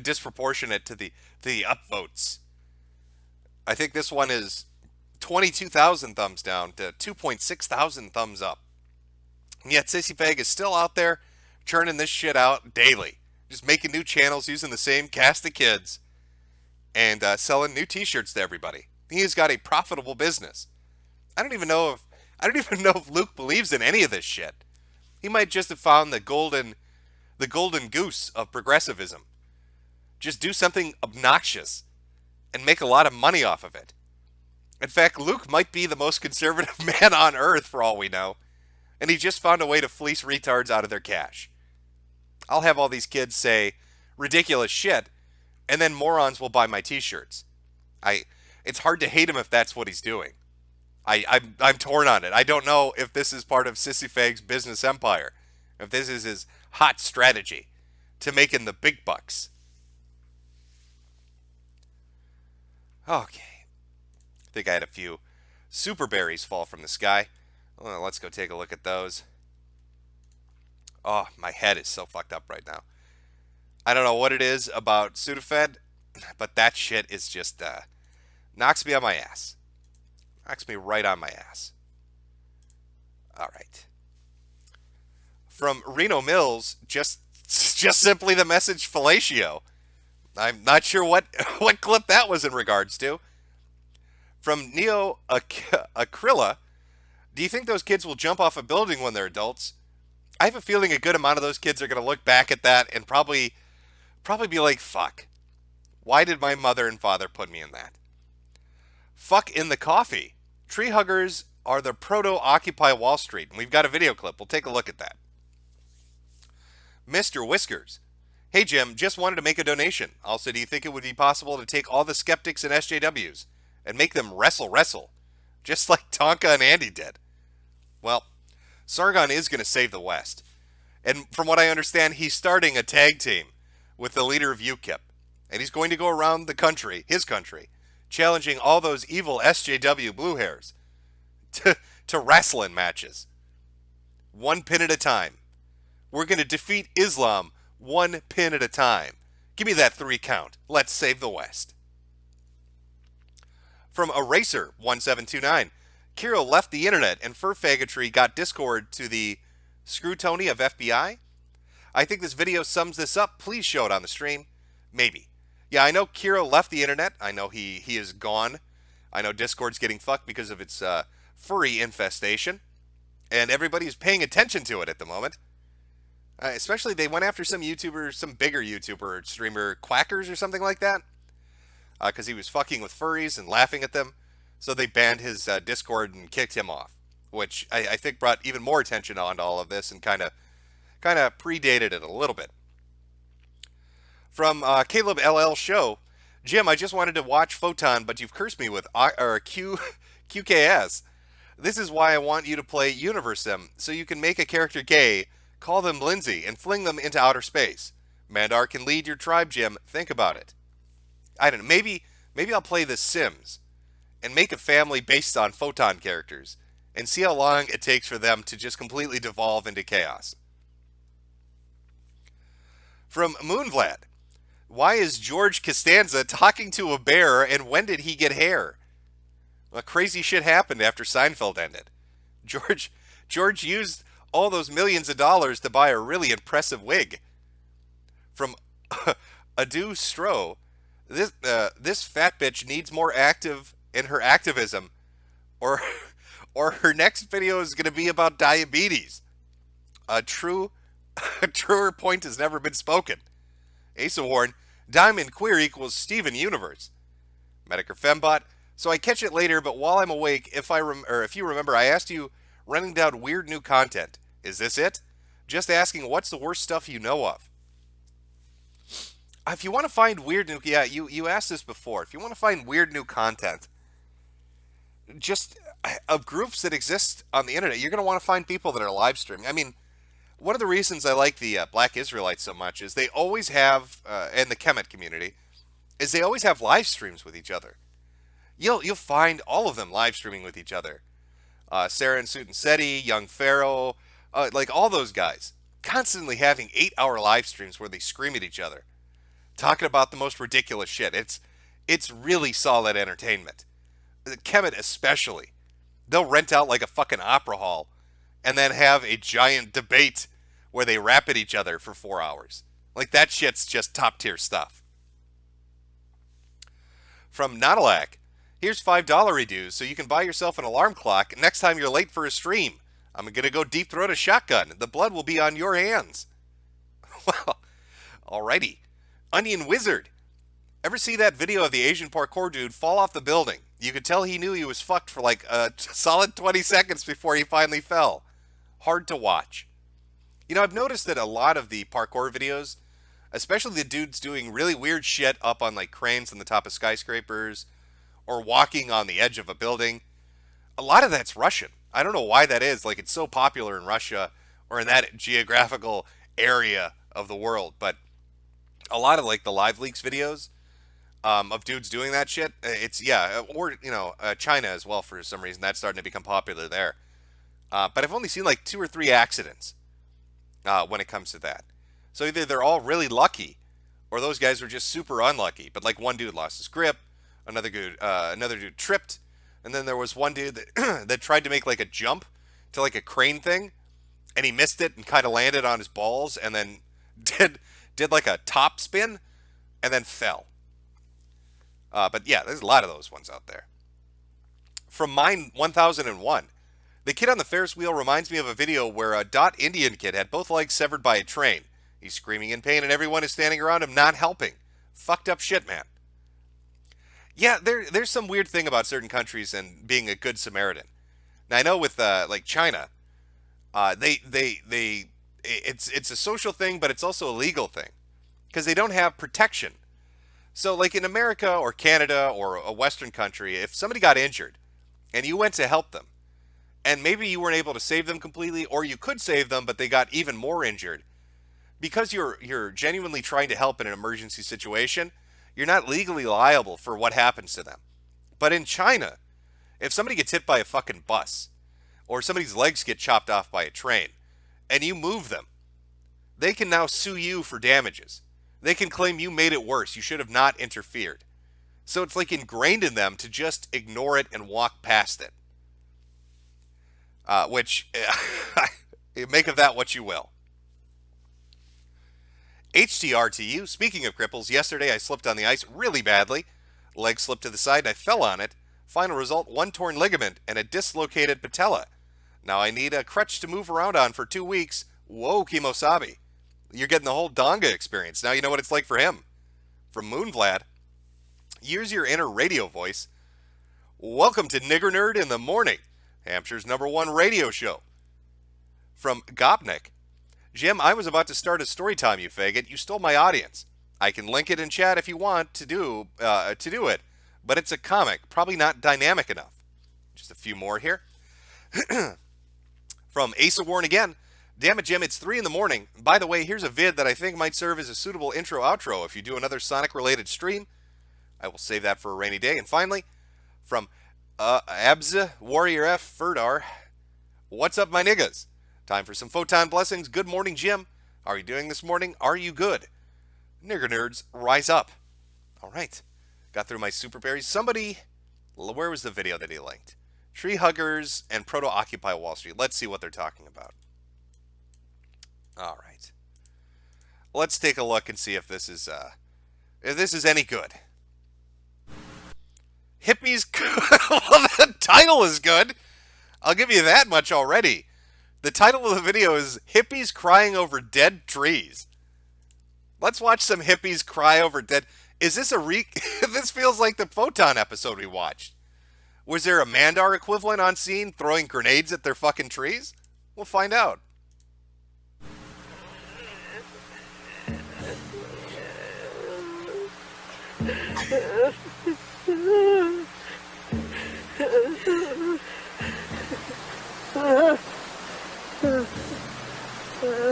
Speaker 1: disproportionate to the upvotes. I think this one is 22,000 thumbs down to 2.6 thousand thumbs up. And yet Sissy Fag is still out there churning this shit out daily. Just making new channels using the same cast of kids and selling new t-shirts to everybody. He has got a profitable business. I don't even know if Luke believes in any of this shit. He might just have found the golden goose of progressivism. Just do something obnoxious and make a lot of money off of it. In fact, Luke might be the most conservative man on earth for all we know. And he just found a way to fleece retards out of their cash. I'll have all these kids say ridiculous shit, and then morons will buy my t-shirts. It's hard to hate him if that's what he's doing. I'm torn on it. I don't know if this is part of Sissy Fag's business empire, if this is his hot strategy to making the big bucks. Okay. I think I had a few super berries fall from the sky. Well, let's go take a look at those. Oh, my head is so fucked up right now. I don't know what it is about Sudafed, but that shit is just knocks me on my ass. Knocks me right on my ass. All right. From Reno Mills, just simply the message fellatio. I'm not sure what clip that was in regards to. From Neo Acryla, do you think those kids will jump off a building when they're adults? I have a feeling a good amount of those kids are going to look back at that and probably be like, fuck. Why did my mother and father put me in that? Fuck in the coffee. Tree huggers are the proto-Occupy Wall Street. And we've got a video clip. We'll take a look at that. Mr. Whiskers. Hey, Jim, just wanted to make a donation. Also, do you think it would be possible to take all the skeptics and SJWs and make them wrestle, just like Tonka and Andy did? Well, Sargon is going to save the West. And from what I understand, he's starting a tag team with the leader of UKIP. And he's going to go around the country, his country, challenging all those evil SJW blue hairs to wrestling matches. One pin at a time. We're going to defeat Islam one pin at a time. Give me that 3 count. Let's save the West. From Eraser1729. Kirill left the internet and fur faggotry got Discord to the Screw Tony of FBI. I think this video sums this up. Please show it on the stream. Maybe. Yeah, I know Kirill left the internet. I know he is gone. I know Discord's getting fucked because of its furry infestation. And everybody's paying attention to it at the moment. Especially they went after some YouTuber, some bigger YouTuber streamer, Quackers or something like that. Because he was fucking with furries and laughing at them. So they banned his Discord and kicked him off. Which I think brought even more attention onto all of this and kind of predated it a little bit. From Caleb LL Show, Jim, I just wanted to watch Photon, but you've cursed me with QKS. This is why I want you to play Universe Sim, so you can make a character gay, call them Lindsay, and fling them into outer space. Mandar can lead your tribe, Jim. Think about it. I don't know. Maybe I'll play The Sims and make a family based on Photon characters and see how long it takes for them to just completely devolve into chaos. From Moonvlad. Why is George Costanza talking to a bear, and when did he get hair? Well, crazy shit happened after Seinfeld ended. George used all those millions of dollars to buy a really impressive wig. From Adu Stro, this fat bitch needs more active in her activism, or her next video is going to be about diabetes. A truer point has never been spoken. Asa Warren, Diamond Queer equals Steven Universe. Metokur Fembot, so I catch it later, but while I'm awake, if you remember, I asked you running down weird new content. Is this it? Just asking, what's the worst stuff you know of? If you want to find weird new, yeah, you asked this before. If you want to find weird new content, just of groups that exist on the internet, you're going to want to find people that are live streaming. I mean, one of the reasons I like the Black Israelites so much is they always have, and the Kemet community, is they always have live streams with each other. You'll find all of them live streaming with each other. Sarah and Suten Seti, Young Pharaoh, like all those guys, constantly having 8-hour live streams where they scream at each other, talking about the most ridiculous shit. It's really solid entertainment. The Kemet especially. They'll rent out like a fucking opera hall and then have a giant debate where they rap at each other for 4 hours. Like, that shit's just top-tier stuff. From Nautilak, here's $5 reduce so you can buy yourself an alarm clock next time you're late for a stream. I'm going to go deep throat a shotgun. The blood will be on your hands. Well, alrighty. Onion Wizard. Ever see that video of the Asian parkour dude fall off the building? You could tell he knew he was fucked for like a solid 20 seconds before he finally fell. Hard to watch. You know, I've noticed that a lot of the parkour videos, especially the dudes doing really weird shit up on like cranes on the top of skyscrapers or walking on the edge of a building, a lot of that's Russian. I don't know why that is. Like, it's so popular in Russia or in that geographical area of the world, but a lot of like the live leaks videos of dudes doing that shit, it's, yeah, or, you know, China as well for some reason. That's starting to become popular there. But I've only seen like 2 or 3 accidents when it comes to that. So either they're all really lucky, or those guys were just super unlucky. But like one dude lost his grip, another dude tripped, and then there was one dude that that tried to make like a jump to like a crane thing, and he missed it and kind of landed on his balls, and then did like a top spin, and then fell. But yeah, there's a lot of those ones out there. From Mine 1001. The kid on the Ferris wheel reminds me of a video where a Dot Indian kid had both legs severed by a train. He's screaming in pain and everyone is standing around him not helping. Fucked up shit, man. Yeah, there's some weird thing about certain countries and being a good Samaritan. Now I know with like China, it's a social thing, but it's also a legal thing because they don't have protection. So like in America or Canada or a Western country, if somebody got injured and you went to help them, and maybe you weren't able to save them completely, or you could save them, but they got even more injured, because you're genuinely trying to help in an emergency situation, you're not legally liable for what happens to them. But in China, if somebody gets hit by a fucking bus, or somebody's legs get chopped off by a train, and you move them, they can now sue you for damages. They can claim you made it worse. You should have not interfered. So it's like ingrained in them to just ignore it and walk past it. Which, make of that what you will. HTR to you. Speaking of cripples, yesterday I slipped on the ice really badly. Leg slipped to the side and I fell on it. Final result, 1 torn ligament and a dislocated patella. Now I need a crutch to move around on for 2 weeks. Whoa, Kimosabi. You're getting the whole Donga experience. Now you know what it's like for him. From Moonvlad. Use your inner radio voice. Welcome to Nigger Nerd in the Morning, Hampshire's #1 radio show. From Gopnik. Jim, I was about to start a story time, you faggot. You stole my audience. I can link it in chat if you want to do it, but it's a comic, probably not dynamic enough. Just a few more here. From Ace of Warren again. Damn it, Jim, it's 3 in the morning. By the way, here's a vid that I think might serve as a suitable intro-outro if you do another Sonic-related stream. I will save that for a rainy day. And finally, from Abza Warrior F Ferdar. What's up, my niggas? Time for some photon blessings. Good morning, Jim. How are you doing this morning? Are you good? Nigger nerds, rise up. All right. Got through my super berries. Somebody, where was the video that he linked? Tree Huggers and Proto-Occupy Wall Street. Let's see what they're talking about. All right. Let's take a look and see if this is any good. Hippies. Well, the title is good. I'll give you that much already. The title of the video is Hippies Crying Over Dead Trees. Let's watch some hippies cry over dead. Is this this feels like the Photon episode we watched. Was there a Mandar equivalent on scene throwing grenades at their fucking trees? We'll find out.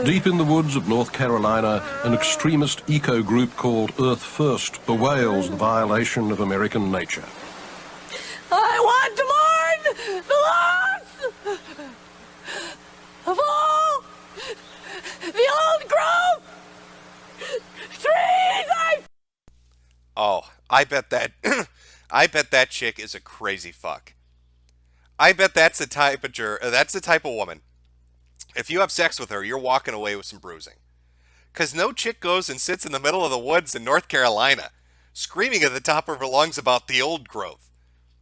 Speaker 14: Deep in the woods of North Carolina, an extremist eco group called Earth First bewails the violation of American nature.
Speaker 9: I want to mourn the loss of all the old growth trees.
Speaker 1: Oh, I bet that chick is a crazy fuck. I bet that's the type of woman. If you have sex with her, you're walking away with some bruising. Because no chick goes and sits in the middle of the woods in North Carolina, screaming at the top of her lungs about the old growth.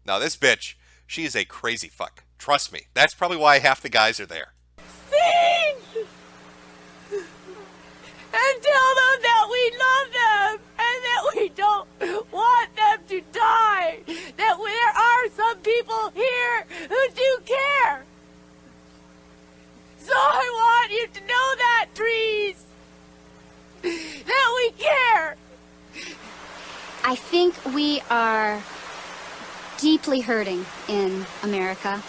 Speaker 1: Now this bitch, she is a crazy fuck. Trust me. That's probably why half the guys are there.
Speaker 9: Sing! And tell them that we love them and that we don't want them to die. That there are some people here who do care. So I want you to know that, trees, that we care.
Speaker 15: I think we are deeply hurting in America.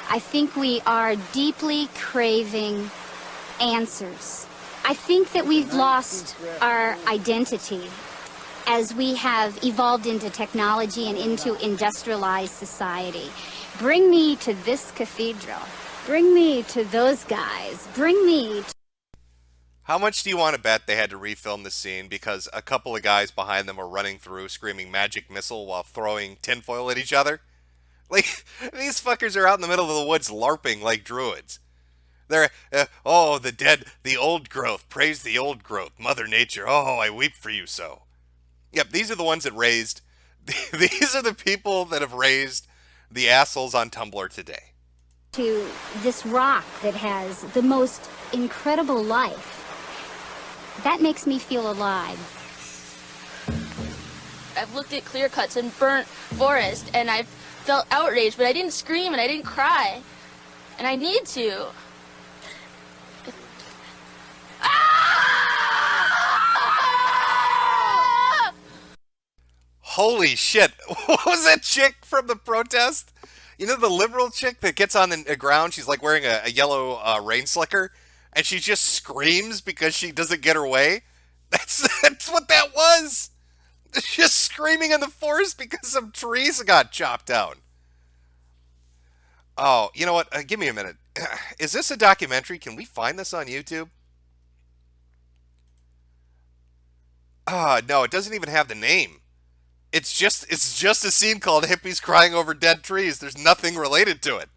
Speaker 15: I think we are deeply craving answers. I think that we've lost our identity as we have evolved into technology and into industrialized society. Bring me to this cathedral. Bring me to those guys. Bring me to...
Speaker 1: How much do you want to bet they had to refilm this scene because a couple of guys behind them were running through screaming magic missile while throwing tinfoil at each other? Like, these fuckers are out in the middle of the woods LARPing like druids. They're, oh, the dead, the old growth, praise the old growth, Mother Nature, oh, I weep for you so. Yep, these are the ones that raised, these are the people that have raised the assholes on Tumblr today.
Speaker 15: To this rock that has the most incredible life. That makes me feel alive.
Speaker 16: I've looked at clear cuts and burnt forest, and I've felt outraged, but I didn't scream and I didn't cry. And I need to.
Speaker 1: Holy shit. What was that chick from the protest? You know the liberal chick that gets on the ground? She's like wearing a yellow rain slicker, and she just screams because she doesn't get her way? That's what that was! Just screaming in the forest because some trees got chopped down. Oh, you know what? Give me a minute. Is this a documentary? Can we find this on YouTube? No, it doesn't even have the name. It's just a scene called Hippies Crying Over Dead Trees. There's nothing related to it.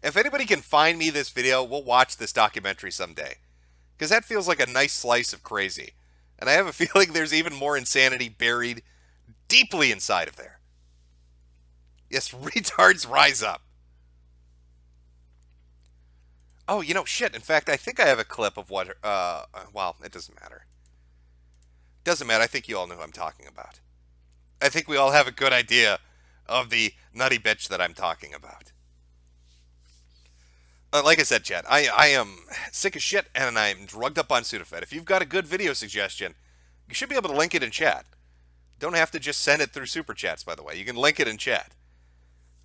Speaker 1: If anybody can find me this video, we'll watch this documentary someday. Because that feels like a nice slice of crazy. And I have a feeling there's even more insanity buried deeply inside of there. Yes, retards rise up. Oh, you know, shit. In fact, I think I have a clip of what... well, it doesn't matter. Doesn't matter. I think you all know who I'm talking about. I think we all have a good idea of the nutty bitch that I'm talking about. Like I said, chat, I am sick as shit and I'm drugged up on Sudafed. If you've got a good video suggestion, You should be able to link it in chat. Don't have to just send it through Super Chats, by the way. You can link it in chat.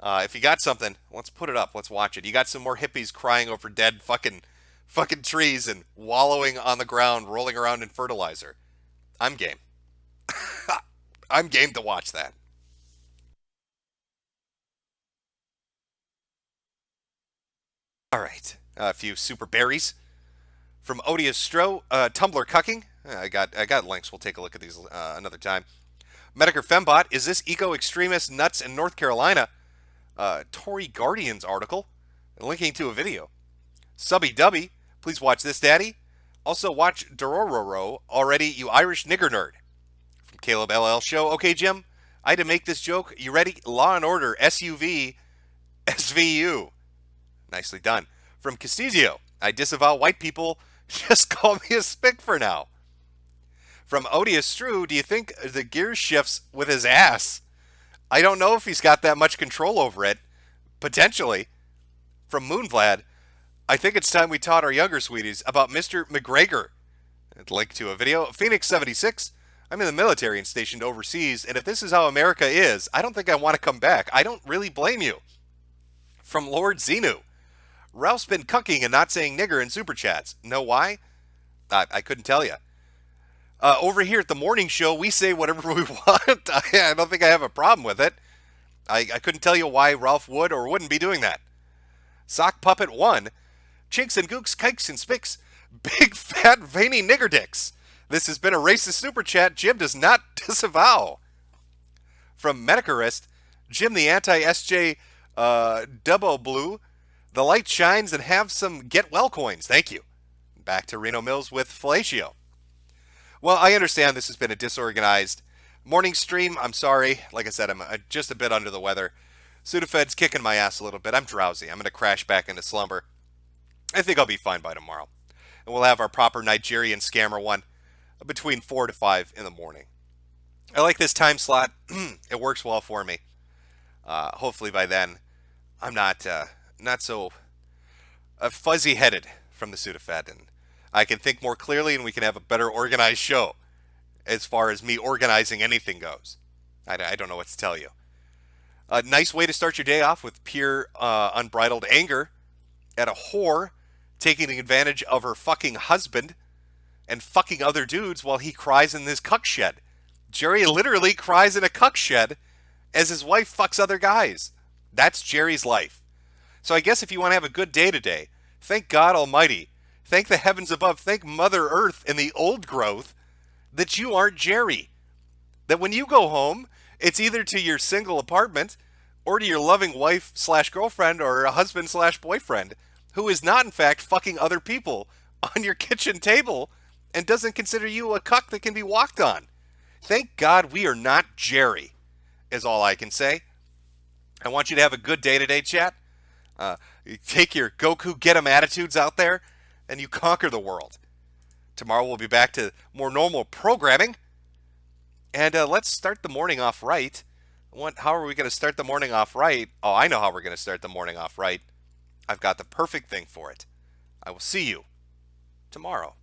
Speaker 1: If you got something, let's put it up. Let's watch it. You got some more hippies crying over dead fucking trees and wallowing on the ground, rolling around in fertilizer. I'm game. I'm game to watch that. All right. A few super berries from Odious Stro. Tumblr cucking. I got links. We'll take a look at these another time. Metokur Fembot. Is this eco-extremist nuts in North Carolina? Tory Guardian's article. Linking to a video. Subby Dubby. Please watch this, Daddy. Also watch Dorororo. Already, you Irish nigger nerd. From Caleb LL Show. Okay, Jim. I had to make this joke. You ready? Law and Order. SUV. SVU. Nicely done. From Castizio. I disavow white people. Just call me a spick for now. From Odious Strew. Do you think the gear shifts with his ass? I don't know if he's got that much control over it. Potentially. From Moonvlad. I think it's time we taught our younger sweeties about Mr. McGregor. Link to a video. Phoenix 76. I'm in the military and stationed overseas, and if this is how America is, I don't think I want to come back. I don't really blame you. From Lord Xenu. Ralph's been cucking and not saying nigger in Super Chats. Know why? I couldn't tell you. Over here at the morning show, we say whatever we want. I don't think I have a problem with it. I couldn't tell you why Ralph would or wouldn't be doing that. Sock Puppet 1. Chinks and gooks, kikes and spicks. Big fat veiny nigger dicks. This has been a racist Super Chat Jim does not disavow. From Metakurist. Jim the anti-SJ Dubbo Blue. The light shines and have some get well coins. Thank you. Back to Reno Mills with Fellatio. Well, I understand this has been a disorganized morning stream. I'm sorry. Like I said, I'm just a bit under the weather. Sudafed's kicking my ass a little bit. I'm drowsy. I'm going to crash back into slumber. I think I'll be fine by tomorrow. And we'll have our proper Nigerian scammer one between 4 to 5 in the morning. I like this time slot. It works well for me. Hopefully by then, I'm not so fuzzy-headed from the Sudafed, and I can think more clearly, and we can have a better organized show as far as me organizing anything goes. I don't know what to tell you. A nice way to start your day off with pure, unbridled anger at a whore taking advantage of her fucking husband and fucking other dudes while he cries in his cuck shed. Jerry literally cries in a cuck shed as his wife fucks other guys. That's Jerry's life. So I guess if you want to have a good day today, thank God Almighty, thank the heavens above, thank Mother Earth and the old growth that you aren't Jerry. That when you go home, it's either to your single apartment or to your loving wife / girlfriend or a husband / boyfriend who is not in fact fucking other people on your kitchen table and doesn't consider you a cuck that can be walked on. Thank God we are not Jerry, is all I can say. I want you to have a good day today, chat. You take your Goku get 'em attitudes out there and you conquer the world. Tomorrow we'll be back to more normal programming. And let's start the morning off right. How are we going to start the morning off right? Oh, I know how we're going to start the morning off right. I've got the perfect thing for it. I will see you tomorrow.